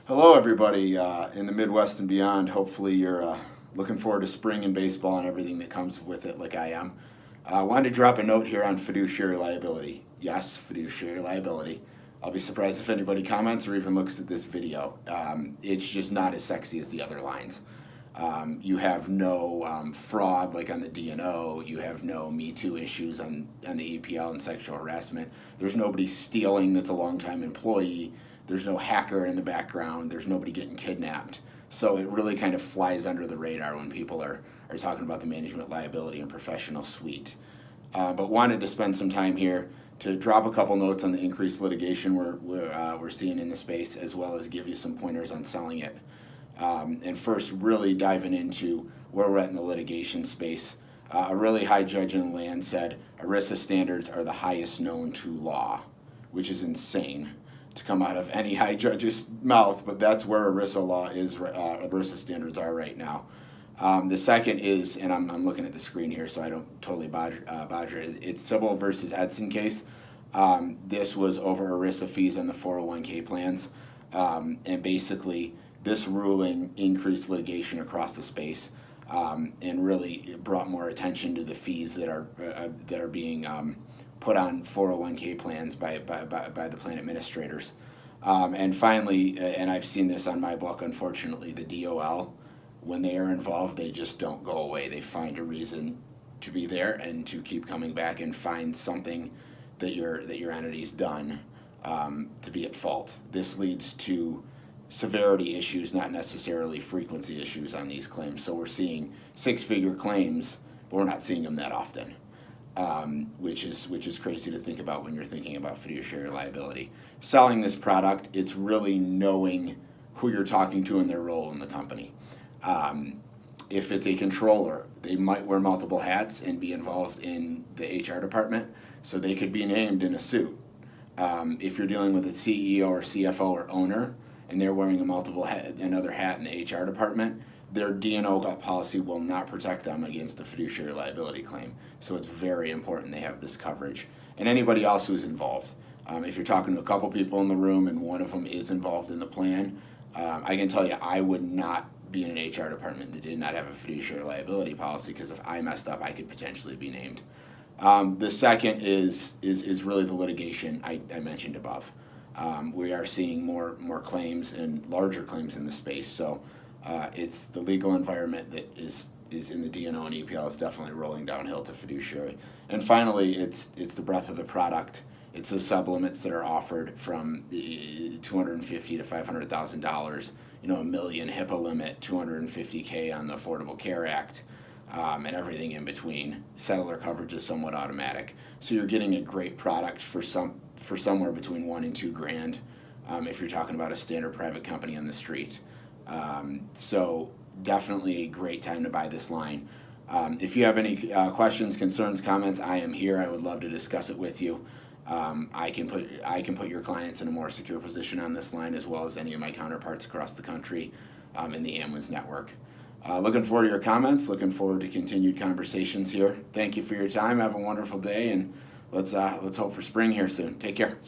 Hello, everybody in the Midwest and beyond. Hopefully, you're looking forward to spring and baseball and everything that comes with it, like I am. I wanted to drop a note here on fiduciary liability. Yes, fiduciary liability. I'll be surprised if anybody comments or even looks at this video. It's just not as sexy as the other lines. You have no fraud like on the D&O. You have no Me Too issues on the EPL and sexual harassment. There's nobody stealing that's a longtime employee. There's no hacker in the background. There's nobody getting kidnapped. So it really kind of flies under the radar when people are talking about the management liability and professional suite. But wanted to spend some time here to drop a couple notes on the increased litigation we're seeing in the space, as well as give you some pointers on selling it. And first, really diving into where we're at in the litigation space. A really high judge in the land said ERISA standards are the highest known to law, which is insane to come out of any high judge's mouth, but that's where ERISA law is, ERISA standards are right now. The second is, and I'm looking at the screen here so I don't totally bodger it, it's Sybil versus Edson case. This was over ERISA fees on the 401k plans, and basically this ruling increased litigation across the space, and really brought more attention to the fees that are being put on 401k plans by the plan administrators. And finally, and I've seen this on my book, unfortunately, the DOL, when they are involved, they just don't go away. They find a reason to be there and to keep coming back and find something that your entity's done to be at fault. This leads to severity issues, not necessarily frequency issues on these claims. So we're seeing six-figure claims, but we're not seeing them that often. Which is crazy to think about when you're thinking about fiduciary liability. Selling this product, it's really knowing who you're talking to and their role in the company. If it's a controller, they might wear multiple hats and be involved in the HR department, so they could be named in a suit. If you're dealing with a CEO or CFO or owner, and they're wearing another hat in the HR department, their D&O policy will not protect them against a fiduciary liability claim. So it's very important they have this coverage. And anybody else who's involved. If you're talking to a couple people in the room and one of them is involved in the plan, I can tell you I would not be in an HR department that did not have a fiduciary liability policy, because if I messed up, I could potentially be named. The second is really the litigation I mentioned above. We are seeing more claims and larger claims in the space. So it's the legal environment that is in the D&O and EPL is definitely rolling downhill to fiduciary. And finally, it's the breadth of the product. It's the sublimits that are offered from the $250,000 to $500,000, $1 million HIPAA limit, $250K on the Affordable Care Act, and everything in between. Settler coverage is somewhat automatic, so you're getting a great product for somewhere between $1,000 and $2,000 if you're talking about a standard private company on the street. So definitely a great time to buy this line. If you have any questions, concerns, comments, I am here. I would love to discuss it with you. I can put your clients in a more secure position on this line, as well as any of my counterparts across the country in the Amwins network. Looking forward to your comments. Looking forward to continued conversations here. Thank you for your time. Have a wonderful day, and let's hope for spring here soon. Take care.